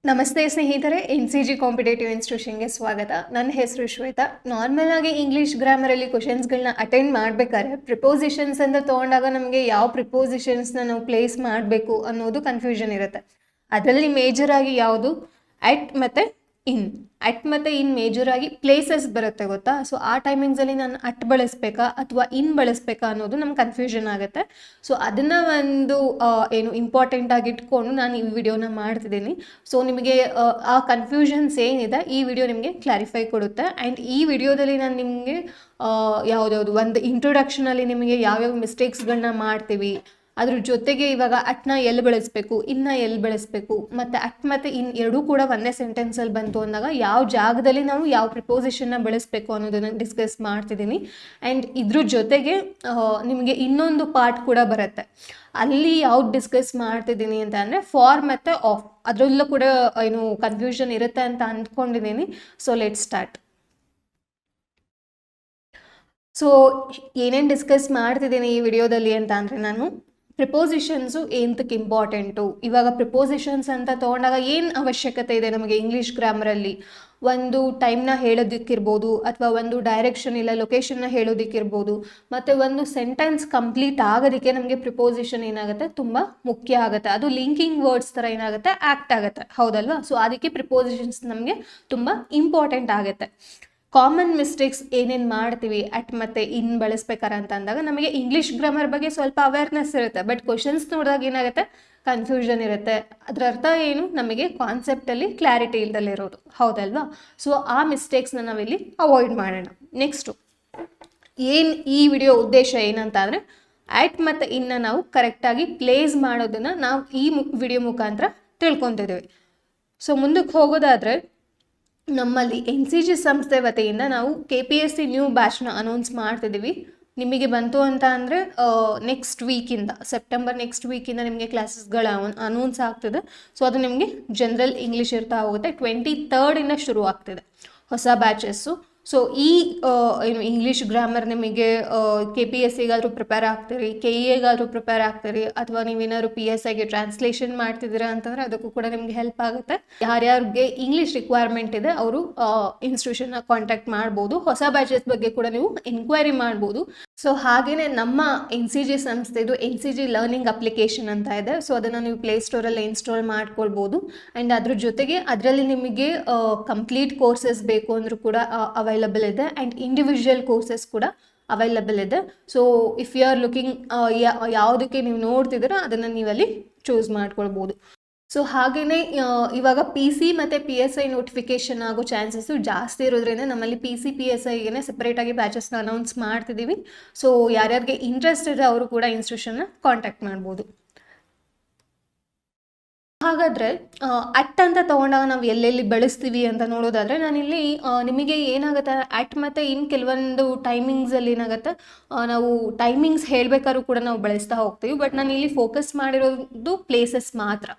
ನಮಸ್ತೆ ಸ್ನೇಹಿತರೆ, NCG competitive ಇನ್ಸ್ಟಿಟ್ಯೂಷನ್ಗೆ ಸ್ವಾಗತ. ನನ್ನ ಹೆಸರು ಶ್ವೇತಾ. ನಾರ್ಮಲ್ ಆಗಿ ಇಂಗ್ಲೀಷ್ ಗ್ರಾಮರಲ್ಲಿ ಕ್ವಶನ್ಸ್ಗಳನ್ನ ಅಟೆಂಡ್ ಮಾಡಬೇಕಾದ್ರೆ ಪ್ರಿಪೋಸಿಷನ್ಸ್ ಅಂತ ತೊಗೊಂಡಾಗ ನಮಗೆ ಯಾವ ಪ್ರಿಪೋಸಿಷನ್ಸ್ನ ನಾವು ಪ್ಲೇಸ್ ಮಾಡಬೇಕು ಅನ್ನೋದು ಕನ್ಫ್ಯೂಷನ್ ಇರುತ್ತೆ. ಅದರಲ್ಲಿ ಮೇಜರ್ ಆಗಿ ಯಾವುದು ಅಟ್ ಮತ್ತು ಇನ್. ಅಟ್ ಮತ್ತು ಇನ್ ಮೇಜರ್ ಆಗಿ ಪ್ಲೇಸಸ್ ಬರುತ್ತೆ ಗೊತ್ತಾ. ಸೊ ಆ ಟೈಮಿಂಗ್ಸಲ್ಲಿ ನಾನು ಅಟ್ ಬಳಸಬೇಕಾ ಅಥವಾ ಇನ್ ಬಳಸಬೇಕಾ ಅನ್ನೋದು ನಮ್ಗೆ ಕನ್ಫ್ಯೂಷನ್ ಆಗುತ್ತೆ. ಸೊ ಅದನ್ನು ಒಂದು ಏನು ಇಂಪಾರ್ಟೆಂಟ್ ಆಗಿ ಇಟ್ಕೊಂಡು ನಾನು ಈ ವಿಡಿಯೋನ ಮಾಡ್ತಿದ್ದೀನಿ. ಸೊ ನಿಮಗೆ ಆ ಕನ್ಫ್ಯೂಷನ್ಸ್ ಏನಿದೆ ಈ ವಿಡಿಯೋ ನಿಮಗೆ ಕ್ಲಾರಿಫೈ ಕೊಡುತ್ತೆ. ಆ್ಯಂಡ್ ಈ ವಿಡಿಯೋದಲ್ಲಿ ನಾನು ನಿಮಗೆ ಯಾವುದ್ಯಾವುದು ಒಂದು ಇಂಟ್ರೊಡಕ್ಷನಲ್ಲಿ ನಿಮಗೆ ಯಾವ್ಯಾವ ಮಿಸ್ಟೇಕ್ಸ್ಗಳನ್ನ ಮಾಡ್ತೀವಿ, ಅದ್ರ ಜೊತೆಗೆ ಇವಾಗ ಅಟ್ನ ಎಲ್ಲಿ ಬಳಸಬೇಕು, ಇನ್ನ ಎಲ್ಲಿ ಬಳಸಬೇಕು, ಮತ್ತು ಅಟ್ ಮತ್ತು ಇನ್ ಎರಡೂ ಕೂಡ ಒಂದೇ ಸೆಂಟೆನ್ಸಲ್ಲಿ ಬಂತು ಅಂದಾಗ ಯಾವ ಜಾಗದಲ್ಲಿ ನಾವು ಯಾವ ಪ್ರಿಪೋಸಿಷನ್ನ ಬಳಸಬೇಕು ಅನ್ನೋದನ್ನು ಡಿಸ್ಕಸ್ ಮಾಡ್ತಿದ್ದೀನಿ. ಆ್ಯಂಡ್ ಇದ್ರ ಜೊತೆಗೆ ನಿಮಗೆ ಇನ್ನೊಂದು ಪಾರ್ಟ್ ಕೂಡ ಬರುತ್ತೆ. ಅಲ್ಲಿ ಯಾವ್ದು ಡಿಸ್ಕಸ್ ಮಾಡ್ತಿದ್ದೀನಿ ಅಂತ ಅಂದರೆ ಫಾರ್ ಮತ್ತು ಆಫ್, ಅದರಲ್ಲೂ ಕೂಡ ಏನು ಕನ್ಫ್ಯೂಷನ್ ಇರುತ್ತೆ ಅಂತ ಅಂದ್ಕೊಂಡಿದ್ದೀನಿ. So let start. ಸೊ ಏನೇನು ಡಿಸ್ಕಸ್ ಮಾಡ್ತಿದ್ದೀನಿ ಈ ವಿಡಿಯೋದಲ್ಲಿ ಅಂತ ಅಂದರೆ, ನಾನು ಪ್ರಿಪೋಸಿಷನ್ಸು ಏನಕ್ಕೆ ಇಂಪಾರ್ಟೆಂಟು, ಇವಾಗ ಪ್ರಿಪೋಸಿಷನ್ಸ್ ಅಂತ ತೊಗೊಂಡಾಗ ಏನು ಅವಶ್ಯಕತೆ ಇದೆ ನಮಗೆ ಇಂಗ್ಲೀಷ್ ಗ್ರಾಮರಲ್ಲಿ, ಒಂದು ಟೈಮ್ನ ಹೇಳೋದಕ್ಕಿರ್ಬೋದು, ಅಥವಾ ಒಂದು ಡೈರೆಕ್ಷನ್ ಇಲ್ಲ ಲೊಕೇಶನ್ನ ಹೇಳೋದಕ್ಕಿರ್ಬೋದು, ಮತ್ತು ಒಂದು ಸೆಂಟೆನ್ಸ್ ಕಂಪ್ಲೀಟ್ ಆಗೋದಕ್ಕೆ ನಮಗೆ ಪ್ರಿಪೋಸಿಷನ್ ಏನಾಗುತ್ತೆ ತುಂಬ ಮುಖ್ಯ ಆಗುತ್ತೆ. ಅದು ಲಿಂಕಿಂಗ್ ವರ್ಡ್ಸ್ ಥರ ಏನಾಗುತ್ತೆ ಆ್ಯಕ್ಟ್ ಆಗುತ್ತೆ, ಹೌದಲ್ವಾ. ಸೊ ಅದಕ್ಕೆ ಪ್ರಿಪೋಸಿಷನ್ಸ್ ನಮಗೆ ತುಂಬ ಇಂಪಾರ್ಟೆಂಟ್ ಆಗುತ್ತೆ. ಕಾಮನ್ ಮಿಸ್ಟೇಕ್ಸ್ ಏನೇನು ಮಾಡ್ತೀವಿ ಅಟ್ ಮತ್ತು ಇನ್ ಬಳಸ್ಬೇಕಾರೆ ಅಂತ ಅಂದಾಗ ನಮಗೆ ಇಂಗ್ಲೀಷ್ ಗ್ರಾಮರ್ ಬಗ್ಗೆ ಸ್ವಲ್ಪ ಅವೇರ್ನೆಸ್ ಇರುತ್ತೆ, ಬಟ್ ಕ್ವಶನ್ಸ್ ನೋಡಿದಾಗ ಏನಾಗುತ್ತೆ ಕನ್ಫ್ಯೂಷನ್ ಇರುತ್ತೆ. ಅದರ ಅರ್ಥ ಏನು, ನಮಗೆ ಕಾನ್ಸೆಪ್ಟಲ್ಲಿ ಕ್ಲಾರಿಟಿ ಇಲ್ದಲ್ಲಿರೋದು, ಹೌದಲ್ವಾ. ಸೊ ಆ ಮಿಸ್ಟೇಕ್ಸ್ನ ನಾವಿಲ್ಲಿ ಅವಾಯ್ಡ್ ಮಾಡೋಣ. ನೆಕ್ಸ್ಟು ಏನು ಈ ವಿಡಿಯೋ ಉದ್ದೇಶ ಏನಂತ ಅಂದರೆ, ಆಟ್ ಮತ್ತು ಇನ್ನ ನಾವು ಕರೆಕ್ಟಾಗಿ ಪ್ಲೇಸ್ ಮಾಡೋದನ್ನು ನಾವು ಈ ವಿಡಿಯೋ ಮುಖಾಂತರ ತಿಳ್ಕೊತಿದ್ದೀವಿ. ಸೊ ಮುಂದಕ್ಕೆ ಹೋಗೋದಾದರೆ, ನಮ್ಮಲ್ಲಿ NCG ಸಂಸ್ಥೆ ವತಿಯಿಂದ ನಾವು KPSC ನ್ಯೂ ಬ್ಯಾಚ್ನ ಅನೌನ್ಸ್ ಮಾಡ್ತಿದ್ದೀವಿ. ನಿಮಗೆ ಬಂತು ಅಂತ ಅಂದರೆ ನೆಕ್ಸ್ಟ್ ವೀಕಿಂದ, ಸೆಪ್ಟೆಂಬರ್ ನೆಕ್ಸ್ಟ್ ವೀಕಿಂದ ನಿಮಗೆ ಕ್ಲಾಸಸ್ಗಳ ಅನೌನ್ಸ್ ಆಗ್ತಿದೆ. ಸೊ ಅದು ನಿಮಗೆ ಜನರಲ್ ಇಂಗ್ಲೀಷ್ ಇರ್ತಾ ಹೋಗುತ್ತೆ. 23rd ಶುರು ಆಗ್ತಿದೆ ಹೊಸ ಬ್ಯಾಚಸ್ಸು. ಸೊ ಈ ಏನು ಇಂಗ್ಲೀಷ್ ಗ್ರಾಮರ್ ನಿಮಗೆ KPSCಗಾದರೂ ಪ್ರಿಪೇರ್ ಆಗ್ತೀರಿ, KEAಗಾದರೂ ಪ್ರಿಪೇರ್ ಆಗ್ತೀರಿ, ಅಥವಾ ನೀವೇನಾದ್ರು PSIಗೆ ಟ್ರಾನ್ಸ್ಲೇಷನ್ ಮಾಡ್ತಿದ್ದೀರಾ ಅಂತಂದರೆ ಅದಕ್ಕೂ ಕೂಡ ನಿಮಗೆ ಹೆಲ್ಪ್ ಆಗುತ್ತೆ. ಯಾರ್ಯಾರಿಗೆ ಇಂಗ್ಲೀಷ್ ರಿಕ್ವೈರ್ಮೆಂಟ್ ಇದೆ ಅವರು ಇನ್ಸ್ಟಿಟ್ಯೂಷನ್ನ ಕಾಂಟ್ಯಾಕ್ಟ್ ಮಾಡ್ಬೋದು. ಹೊಸ ಬ್ಯಾಚಸ್ ಬಗ್ಗೆ ಕೂಡ ನೀವು ಎನ್ಕ್ವೈರಿ ಮಾಡ್ಬೋದು. ಸೊ ಹಾಗೆಯೇ ನಮ್ಮ NCG ಸಂಸ್ಥೆದು NCG ಲರ್ನಿಂಗ್ ಅಪ್ಲಿಕೇಶನ್ ಅಂತ ಇದೆ. ಸೊ ಅದನ್ನು ನೀವು ಪ್ಲೇಸ್ಟೋರಲ್ಲಿ ಇನ್ಸ್ಟಾಲ್ ಮಾಡ್ಕೊಳ್ಬೋದು. ಆ್ಯಂಡ್ ಅದ್ರ ಜೊತೆಗೆ ಅದರಲ್ಲಿ ನಿಮಗೆ ಕಂಪ್ಲೀಟ್ ಕೋರ್ಸಸ್ ಬೇಕು ಅಂದರೂ ಕೂಡ ಅವೈಲಬಲ್ ಇದೆ, ಆ್ಯಂಡ್ ಇಂಡಿವಿಜುವಲ್ ಕೋರ್ಸಸ್ ಕೂಡ ಅವೈಲಬಲ್ ಇದೆ. So if you are looking ಯಾವುದಕ್ಕೆ ನೀವು ನೋಡ್ತಿದ್ದೀರೋ ಅದನ್ನು ನೀವಲ್ಲಿ ಚೂಸ್ ಮಾಡ್ಕೊಳ್ಬೋದು. ಸೊ ಹಾಗೆಯೇ ಇವಾಗ PC ಮತ್ತು PSI ನೋಟಿಫಿಕೇಷನ್ ಆಗೋ ಚಾನ್ಸಸ್ಸು ಜಾಸ್ತಿ ಇರೋದ್ರಿಂದ ನಮ್ಮಲ್ಲಿ PC PSIಗೆ ಸಪ್ರೇಟಾಗಿ ಬ್ಯಾಚಸ್ನ ಅನೌನ್ಸ್ ಮಾಡ್ತಿದ್ದೀವಿ. ಸೊ ಯಾರ್ಯಾರಿಗೆ ಇಂಟ್ರೆಸ್ಟ್ ಇದೆ ಅವರು ಕೂಡ ಇನ್ಸ್ಟಿಟ್ಯೂಷನ್ನ ಕಾಂಟ್ಯಾಕ್ಟ್ ಮಾಡ್ಬೋದು. ಹಾಗಾದರೆ ಅಟ್ ಅಂತ ತೊಗೊಂಡಾಗ ನಾವು ಎಲ್ಲೆಲ್ಲಿ ಬಳಸ್ತೀವಿ ಅಂತ ನೋಡೋದಾದರೆ, ನಾನಿಲ್ಲಿ ನಿಮಗೆ ಏನಾಗುತ್ತೆ ಅಟ್ ಮತ್ತು ಇನ್ ಕೆಲವೊಂದು ಟೈಮಿಂಗ್ಸಲ್ಲಿ ಏನಾಗುತ್ತೆ, ನಾವು ಟೈಮಿಂಗ್ಸ್ ಹೇಳಬೇಕಾದ್ರೂ ಕೂಡ ನಾವು ಬಳಸ್ತಾ ಹೋಗ್ತೀವಿ. ಬಟ್ ನಾನು ಇಲ್ಲಿ ಫೋಕಸ್ ಮಾಡಿರೋದು ಪ್ಲೇಸಸ್ ಮಾತ್ರ,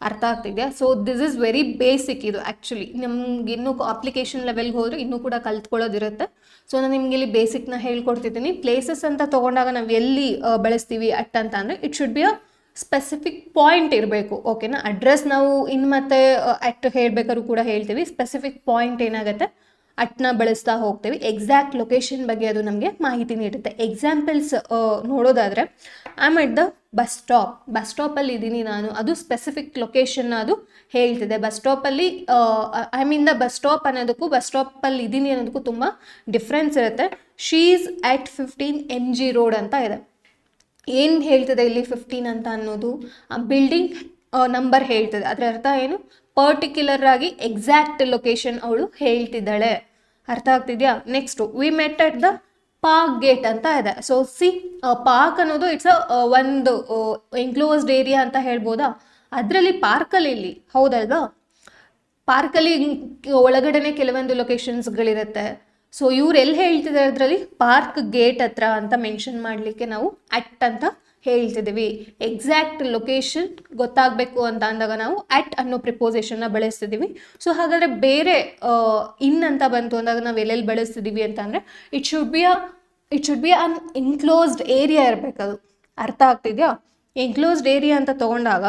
ಅರ್ಥ ಆಗ್ತಿದೆಯಾ. So this is very basic. ಇದು ಆ್ಯಕ್ಚುಲಿ ನಮ್ಗೆ ಇನ್ನೂ ಅಪ್ಲಿಕೇಶನ್ ಲೆವೆಲ್ಗೆ ಹೋದರೆ ಇನ್ನೂ ಕೂಡ ಕಲ್ತ್ಕೊಳ್ಳೋದಿರುತ್ತೆ. ಸೊ ನಾನು ನಿಮಗೆ ಇಲ್ಲಿ ಬೇಸಿಕ್ನ ಹೇಳ್ಕೊಡ್ತಿದ್ದೀನಿ. ಪ್ಲೇಸಸ್ ಅಂತ ತೊಗೊಂಡಾಗ ನಾವು ಎಲ್ಲಿ ಬಳಸ್ತೀವಿ ಅಟ್ ಅಂತ ಅಂದರೆ, it should be a specific point ಇರಬೇಕು, ಓಕೆನಾ. ಅಡ್ರೆಸ್ ನಾವು ಇನ್ನು ಮತ್ತೆ ಅಟ್ ಹೇಳಬೇಕಾದ್ರೂ ಕೂಡ ಹೇಳ್ತೀವಿ. ಸ್ಪೆಸಿಫಿಕ್ ಪಾಯಿಂಟ್ ಏನಾಗುತ್ತೆ ಅಟ್ನ ಬಳಸ್ತಾ ಹೋಗ್ತೀವಿ. ಎಕ್ಸಾಕ್ಟ್ ಲೊಕೇಶನ್ ಬಗ್ಗೆ ಅದು ನಮಗೆ ಮಾಹಿತಿ ನೀಡುತ್ತೆ. ಎಕ್ಸಾಂಪಲ್ಸ್ ನೋಡೋದಾದರೆ, I am at the bus ಸ್ಟಾಪಲ್ಲಿ ಇದ್ದೀನಿ ನಾನು, ಅದು ಸ್ಪೆಸಿಫಿಕ್ ಲೊಕೇಶನ್ನ ಅದು ಹೇಳ್ತಿದೆ. ಬಸ್ ಸ್ಟಾಪಲ್ಲಿ I mean the bus stop ಅನ್ನೋದಕ್ಕೂ ಬಸ್ ಸ್ಟಾಪಲ್ಲಿ ಇದ್ದೀನಿ ಅನ್ನೋದಕ್ಕೂ ತುಂಬ ಡಿಫ್ರೆನ್ಸ್ ಇರುತ್ತೆ. She is at 15 MG road ಅಂತ ಇದೆ. ಏನು ಹೇಳ್ತದೆ ಇಲ್ಲಿ 15 ಅಂತ ಅನ್ನೋದು ಬಿಲ್ಡಿಂಗ್ ನಂಬರ್ ಹೇಳ್ತದೆ. ಅದರ ಅರ್ಥ ಏನು, ಪರ್ಟಿಕ್ಯುಲರ್ ಆಗಿ ಎಕ್ಸಾಕ್ಟ್ ಲೊಕೇಶನ್ ಅವಳು ಹೇಳ್ತಿದ್ದಾಳೆ, ಅರ್ಥ ಆಗ್ತಿದೆಯಾ. Next we met at the park gate ಅಂತ ಇದೆ. ಸೊ ಪಾರ್ಕ್ ಅನ್ನೋದು ಇಟ್ಸ್ ಒಂದು ಎನ್ಕ್ಲೋಸ್ಡ್ ಏರಿಯಾ ಅಂತ ಹೇಳ್ಬೋದಾ. ಅದರಲ್ಲಿ ಪಾರ್ಕಲ್ಲಿ ಇಲ್ಲಿ, ಹೌದಲ್ವಾ, ಪಾರ್ಕಲ್ಲಿ ಒಳಗಡೆನೆ ಕೆಲವೊಂದು ಲೊಕೇಶನ್ಸ್ಗಳಿರುತ್ತೆ. ಸೊ ಇವ್ರು ಎಲ್ಲಿ ಹೇಳ್ತಿದ್ದಾರೆ ಅದರಲ್ಲಿ ಪಾರ್ಕ್ ಗೇಟ್ ಹತ್ರ ಅಂತ ಮೆನ್ಷನ್ ಮಾಡಲಿಕ್ಕೆ ನಾವು ಅಟ್ ಅಂತ ಹೇಳ್ತಿದ್ದೀವಿ. ಎಕ್ಸಾಕ್ಟ್ ಲೊಕೇಶನ್ ಗೊತ್ತಾಗಬೇಕು ಅಂತ ಅಂದಾಗ ನಾವು ಅಟ್ ಅನ್ನೋ ಪ್ರಿಪೋಸಿಷನ್ನ ಬಳಸ್ತಿದ್ದೀವಿ. ಸೊ ಹಾಗಾದರೆ ಬೇರೆ ಇನ್ ಅಂತ ಬಂತು ಅಂದಾಗ ನಾವು ಎಲ್ಲೆಲ್ಲಿ ಬಳಸ್ತಿದ್ದೀವಿ ಅಂತ ಅಂದರೆ, it should be an enclosed area ಇರಬೇಕದು, ಅರ್ಥ ಆಗ್ತಿದೆಯಾ. ಎನ್ಕ್ಲೋಸ್ಡ್ ಏರಿಯಾ ಅಂತ ತೊಗೊಂಡಾಗ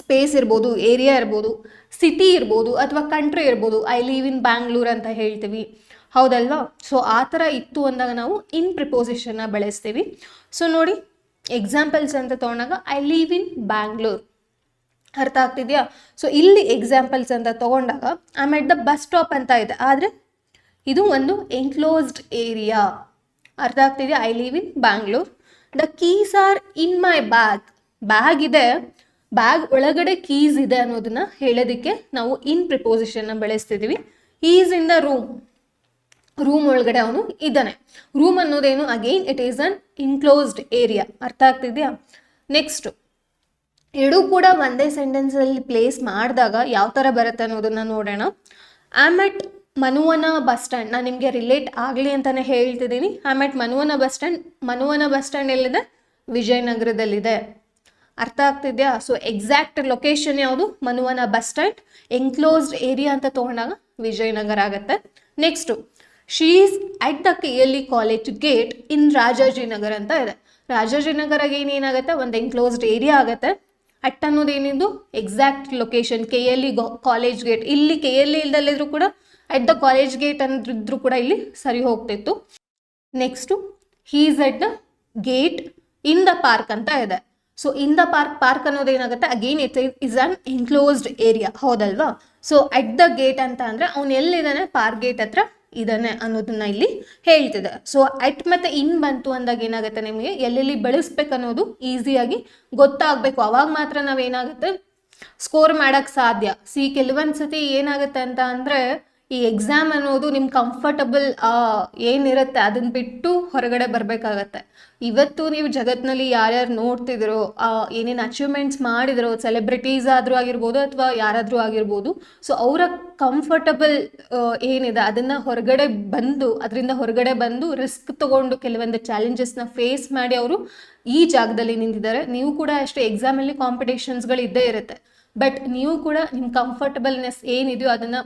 ಸ್ಪೇಸ್ ಇರ್ಬೋದು, ಏರಿಯಾ ಇರ್ಬೋದು, ಸಿಟಿ ಇರ್ಬೋದು, ಅಥವಾ ಕಂಟ್ರಿ ಇರ್ಬೋದು. ಐ ಲಿವ್ ಇನ್ ಬ್ಯಾಂಗ್ಳೂರ್ ಅಂತ ಹೇಳ್ತೀವಿ, ಹೌದಲ್ವಾ? ಸೊ ಆ ಥರ ಇತ್ತು ಅಂದಾಗ ನಾವು ಇನ್ ಪ್ರಿಪೋಸಿಷನ್ನ ಬಳಸ್ತೀವಿ. ಸೊ ನೋಡಿ, ಎಕ್ಸಾಂಪಲ್ಸ್ ಅಂತ ತೊಗೊಂಡಾಗ ಐ ಲಿವ್ ಇನ್ ಬ್ಯಾಂಗ್ಳೂರ್, ಅರ್ಥ ಆಗ್ತಿದೆಯಾ? ಸೊ ಇಲ್ಲಿ ಎಕ್ಸಾಂಪಲ್ಸ್ ಅಂತ ತೊಗೊಂಡಾಗ I am at the bus stop ಅಂತ ಇದೆ, ಆದರೆ ಇದು ಒಂದು ಎನ್ಕ್ಲೋಸ್ಡ್ ಏರಿಯಾ, ಅರ್ಥ ಆಗ್ತಿದೆಯಾ? I live in Bangalore. The keys are in my bag, bag ಇದೆ, ಬ್ಯಾಗ್ ಒಳಗಡೆ ಕೀಸ್ ಇದೆ ಅನ್ನೋದನ್ನ ಹೇಳೋದಕ್ಕೆ ನಾವು ಇನ್ ಪ್ರಿಪೋಸಿಷನ್ನ ಬಳಸ್ತಿದ್ದೀವಿ. Is in the room, room ಒಳಗಡೆ ಅವನು ಇದ್ದಾನೆ. ರೂಮ್ ಅನ್ನೋದೇನು, again it is an enclosed area, ಅರ್ಥ ಆಗ್ತಿದೆಯಾ? ನೆಕ್ಸ್ಟ್, ಎರಡೂ ಕೂಡ ಒಂದೇ ಸೆಂಟೆನ್ಸಲ್ಲಿ ಪ್ಲೇಸ್ ಮಾಡಿದಾಗ ಯಾವ ಥರ ಬರುತ್ತೆ ಅನ್ನೋದನ್ನ ನೋಡೋಣ. I am at Manuvana bus stand, ನಾನು ನಿಮಗೆ ರಿಲೇಟ್ ಆಗಲಿ ಅಂತಲೇ ಹೇಳ್ತಿದ್ದೀನಿ. I am at Manuvana bus stand. Manuvana bus stand ಎಲ್ಲಿದೆ? ವಿಜಯನಗರದಲ್ಲಿದೆ, ಅರ್ಥ ಆಗ್ತಿದೆಯಾ? ಸೊ ಎಕ್ಸಾಕ್ಟ್ ಲೊಕೇಶನ್ ಯಾವುದು? Manuvana bus stand. Enclosed area ಅಂತ ತೊಗೊಂಡಾಗ ವಿಜಯನಗರ ಆಗುತ್ತೆ. Next, she is at the KLE college gate in Rajajinagar ಅಂತ ಇದೆ. ರಾಜಾಜಿನಗರಗೆ ಏನಾಗುತ್ತೆ? ಒಂದು ಎನ್ಕ್ಲೋಸ್ಡ್ ಏರಿಯಾ ಆಗುತ್ತೆ. ಅಟ್ ಅನ್ನೋದೇನಿದು? Exact location, KLE college gate. ಇಲ್ಲಿ KLE ಇಲ್ದಲ್ಲಿದ್ರು ಕೂಡ ಅಟ್ ದ ಕಾಲೇಜ್ ಗೇಟ್ ಅಂದ್ರಿದ್ರು ಕೂಡ ಇಲ್ಲಿ ಸರಿ ಹೋಗ್ತಿತ್ತು. Next, he is at the gate in the park ಅಂತ ಇದೆ. So in the park, park ಅನ್ನೋದು ಏನಾಗುತ್ತೆ? Again it is an enclosed area, ಹೌದಲ್ವಾ? ಸೊ ಅಟ್ ದ ಗೇಟ್ ಅಂತ ಅಂದರೆ ಅವನು ಎಲ್ಲಿದ್ದಾನೆ? ಪಾರ್ಕ್ ಗೇಟ್ ಹತ್ರ ಇದ್ದಾನೆ ಅನ್ನೋದನ್ನ ಇಲ್ಲಿ ಹೇಳ್ತಿದೆ. ಸೊ ಅಟ್ ಮತ್ತು ಇನ್ ಬಂತು ಅಂದಾಗ ಏನಾಗುತ್ತೆ? ನಿಮಗೆ ಎಲ್ಲೆಲ್ಲಿ ಬಳಸ್ಬೇಕು ಅನ್ನೋದು ಈಸಿಯಾಗಿ ಗೊತ್ತಾಗಬೇಕು, ಅವಾಗ ಮಾತ್ರ ನಾವೇನಾಗುತ್ತೆ ಸ್ಕೋರ್ ಮಾಡೋಕ್ಕೆ ಸಾಧ್ಯ. ಕೆಲವೊಂದು ಸತಿ ಏನಾಗುತ್ತೆ ಅಂತ ಅಂದರೆ, ಈ ಎಕ್ಸಾಮ್ ಅನ್ನೋದು ನಿಮ್ಮ ಕಂಫರ್ಟಬಲ್ ಏನಿರುತ್ತೆ ಅದನ್ನ ಬಿಟ್ಟು ಹೊರಗಡೆ ಬರಬೇಕಾಗತ್ತೆ. ಇವತ್ತು ನೀವು ಜಗತ್ತಿನಲ್ಲಿ ಯಾರ್ಯಾರು ನೋಡ್ತಿದ್ರೋ, ಏನೇನು ಅಚೀವ್ಮೆಂಟ್ಸ್ ಮಾಡಿದ್ರೋ, ಸೆಲೆಬ್ರಿಟೀಸ್ ಆದರೂ ಆಗಿರ್ಬೋದು ಅಥವಾ ಯಾರಾದರೂ ಆಗಿರ್ಬೋದು, ಸೊ ಅವರ ಕಂಫರ್ಟಬಲ್ ಏನಿದೆ ಅದನ್ನು ಅದರಿಂದ ಹೊರಗಡೆ ಬಂದು ರಿಸ್ಕ್ ತೊಗೊಂಡು ಕೆಲವೊಂದು ಚಾಲೆಂಜಸ್ನ ಫೇಸ್ ಮಾಡಿ ಅವರು ಈ ಜಾಗದಲ್ಲಿ ನಿಂತಿದ್ದಾರೆ. ನೀವು ಕೂಡ ಅಷ್ಟೇ, ಎಕ್ಸಾಮಲ್ಲಿ ಕಾಂಪಿಟೇಷನ್ಸ್ಗಳು ಇದ್ದೇ ಇರುತ್ತೆ, ಬಟ್ ನೀವು ಕೂಡ ನಿಮ್ಮ ಕಂಫರ್ಟಬಲ್ನೆಸ್ ಏನಿದೆಯೋ ಅದನ್ನ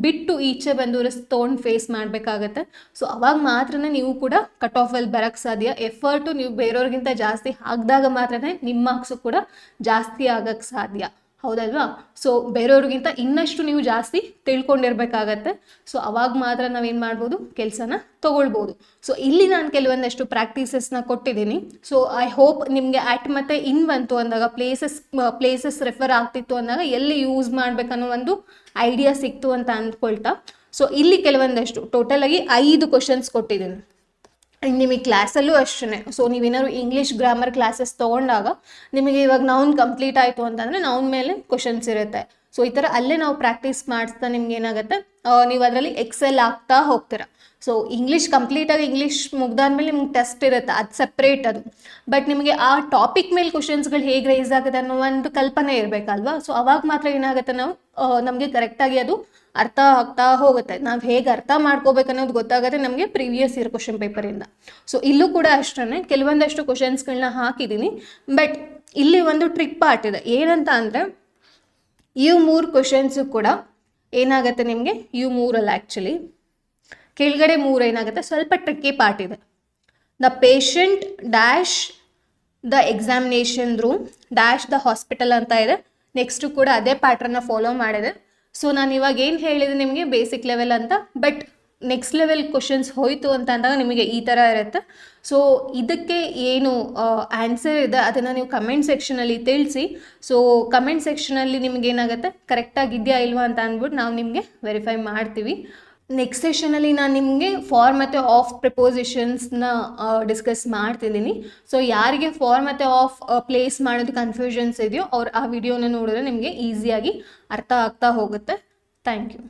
ಬಿಟ್ಟು ಈಚೆ ಬಂದು ರಿಸ್ಕ್ ತೊಗೊಂಡು ಫೇಸ್ ಮಾಡಬೇಕಾಗತ್ತೆ. ಸೊ ಅವಾಗ ಮಾತ್ರನೇ ನೀವು ಕೂಡ ಕಟ್ ಆಫಲ್ಲಿ ಬರೋಕ್ಕೆ ಸಾಧ್ಯ. ಎಫರ್ಟು ನೀವು ಬೇರೆಯವ್ರಿಗಿಂತ ಜಾಸ್ತಿ ಹಾಕಿದಾಗ ಮಾತ್ರನೇ ನಿಮ್ಮ ಮಾರ್ಕ್ಸು ಕೂಡ ಜಾಸ್ತಿ ಆಗಕ್ಕೆ ಸಾಧ್ಯ, ಹೌದಲ್ವಾ? ಸೊ ಬೇರೆಯವ್ರಿಗಿಂತ ಇನ್ನಷ್ಟು ನೀವು ಜಾಸ್ತಿ ತಿಳ್ಕೊಂಡಿರ್ಬೇಕಾಗತ್ತೆ. ಸೊ ಅವಾಗ ಮಾತ್ರ ನಾವೇನು ಮಾಡ್ಬೋದು? ಕೆಲಸನ ತೊಗೊಳ್ಬೋದು. ಸೊ ಇಲ್ಲಿ ನಾನು ಕೆಲವೊಂದಷ್ಟು ಪ್ರಾಕ್ಟೀಸಸ್ನ ಕೊಟ್ಟಿದ್ದೀನಿ. ಸೊ ಐ ಹೋಪ್ ನಿಮಗೆ ಅಟ್ ಮತ್ತು ಇನ್ ಬಂತು ಅಂದಾಗ, ಪ್ಲೇಸಸ್ ರೆಫರ್ ಆಗ್ತಿತ್ತು ಅಂದಾಗ ಎಲ್ಲಿ ಯೂಸ್ ಮಾಡಬೇಕನ್ನೋ ಒಂದು ಐಡಿಯಾ ಸಿಕ್ತು ಅಂತ ಅಂದ್ಕೊಳ್ತಾ, ಸೊ ಇಲ್ಲಿ ಕೆಲವೊಂದಷ್ಟು ಟೋಟಲಾಗಿ 5 ಕ್ವಶನ್ಸ್ ಕೊಟ್ಟಿದ್ದೀನಿ. ನಿಮಗೆ ಕ್ಲಾಸಲ್ಲೂ ಅಷ್ಟೇ. ಸೊ ನೀವೇನಾದ್ರು ಇಂಗ್ಲೀಷ್ ಗ್ರಾಮರ್ ಕ್ಲಾಸಸ್ ತೊಗೊಂಡಾಗ ನಿಮಗೆ ಇವಾಗ ನೌನ್ ಕಂಪ್ಲೀಟ್ ಆಯಿತು ಅಂತಂದರೆ ನೌನ್ ಮೇಲೆ ಕ್ವಶನ್ಸ್ ಇರುತ್ತೆ. ಸೊ ಈ ಥರ ಅಲ್ಲೇ ನಾವು ಪ್ರಾಕ್ಟೀಸ್ ಮಾಡಿಸ್ತಾ ನಿಮ್ಗೆ ಏನಾಗುತ್ತೆ, ನೀವು ಅದರಲ್ಲಿ ಎಕ್ಸೆಲ್ ಆಗ್ತಾ ಹೋಗ್ತೀರ. ಸೊ ಇಂಗ್ಲೀಷ್ ಕಂಪ್ಲೀಟಾಗಿ ಇಂಗ್ಲೀಷ್ ಮುಗ್ದಾದ್ಮೇಲೆ ನಿಮ್ಗೆ ಟೆಸ್ಟ್ ಇರುತ್ತೆ, ಅದು ಸಪ್ರೇಟ್ ಅದು. ಬಟ್ ನಿಮಗೆ ಆ ಟಾಪಿಕ್ ಮೇಲೆ ಕ್ವಶನ್ಸ್ಗಳು ಹೇಗೆ ರೈಸ್ ಆಗುತ್ತೆ ಅನ್ನೋ ಒಂದು ಕಲ್ಪನೆ ಇರಬೇಕಲ್ವಾ? ಸೊ ಅವಾಗ ಮಾತ್ರ ಏನಾಗುತ್ತೆ, ನಮಗೆ ಕರೆಕ್ಟಾಗಿ ಅದು ಅರ್ಥ ಆಗ್ತಾ ಹೋಗುತ್ತೆ. ನಾವು ಹೇಗೆ ಅರ್ಥ ಮಾಡ್ಕೋಬೇಕು ಅನ್ನೋದು ಗೊತ್ತಾಗುತ್ತೆ ನಮಗೆ ಪ್ರೀವಿಯಸ್ ಇಯರ್ ಕ್ವಶನ್ ಪೇಪರಿಂದ. ಸೊ ಇಲ್ಲೂ ಕೂಡ ಅಷ್ಟೇ ಕೆಲವೊಂದಷ್ಟು ಕ್ವಶನ್ಸ್ಗಳನ್ನ ಹಾಕಿದ್ದೀನಿ. ಬಟ್ ಇಲ್ಲಿ ಒಂದು ಟ್ರಿಕ್ ಪಾರ್ಟ್ ಇದೆ. ಏನಂತ ಅಂದರೆ, ಇವು 3 ಕ್ವಶನ್ಸು ಕೂಡ ಏನಾಗುತ್ತೆ ನಿಮಗೆ, ಇವು 3ಅಲ್ಲ ಆ್ಯಕ್ಚುಲಿ, ಕೆಳಗಡೆ 3 ಏನಾಗುತ್ತೆ ಸ್ವಲ್ಪ ಟ್ರಿಕ್ಕಿ ಪಾರ್ಟ್ ಇದೆ. The patient dash the examination room dash the hospital ಅಂತ ಇದೆ. ನೆಕ್ಸ್ಟು ಕೂಡ ಅದೇ ಪ್ಯಾಟ್ರನ್ನ ಫಾಲೋ ಮಾಡಿದೆ. ಸೊ ನಾನು ಇವಾಗ ಏನು ಹೇಳಿದೆ ನಿಮಗೆ ಬೇಸಿಕ್ ಲೆವೆಲ್ ಅಂತ, ಬಟ್ ನೆಕ್ಸ್ಟ್ ಲೆವೆಲ್ ಕ್ವಶನ್ಸ್ ಹೋಯಿತು ಅಂತ ಅಂದಾಗ ನಿಮಗೆ ಈ ಥರ ಇರುತ್ತೆ. ಸೊ ಇದಕ್ಕೆ ಏನು ಆನ್ಸರ್ ಇದೆ ಅದನ್ನು ನೀವು ಕಮೆಂಟ್ ಸೆಕ್ಷನಲ್ಲಿ ತಿಳಿಸಿ. ಸೊ ಕಮೆಂಟ್ ಸೆಕ್ಷನಲ್ಲಿ ನಿಮಗೇನಾಗುತ್ತೆ, ಕರೆಕ್ಟಾಗಿದೆಯಾ ಇಲ್ವಾ ಅಂತ ಅಂದ್ಬಿಟ್ಟು ನಾವು ನಿಮಗೆ ವೆರಿಫೈ ಮಾಡ್ತೀವಿ. ನೆಕ್ಸ್ಟ್ ಸೆಷನಲ್ಲಿ ನಾನು ನಿಮಗೆ ಫಾರ್ ಮತ್ತು ಆಫ್ ಪ್ರಿಪೋಸಿಷನ್ಸ್ನ ಡಿಸ್ಕಸ್ ಮಾಡ್ತಿದ್ದೀನಿ. ಸೊ ಯಾರಿಗೆ ಫಾರ್ ಮತ್ತು ಆಫ್ ಪ್ಲೇಸ್ ಮಾಡೋದು ಕನ್ಫ್ಯೂಷನ್ಸ್ ಇದೆಯೋ ಅವ್ರು ಆ ವಿಡಿಯೋನ ನೋಡಿದ್ರೆ ನಿಮಗೆ ಈಸಿಯಾಗಿ ಅರ್ಥ ಆಗ್ತಾ ಹೋಗುತ್ತೆ. Thank you.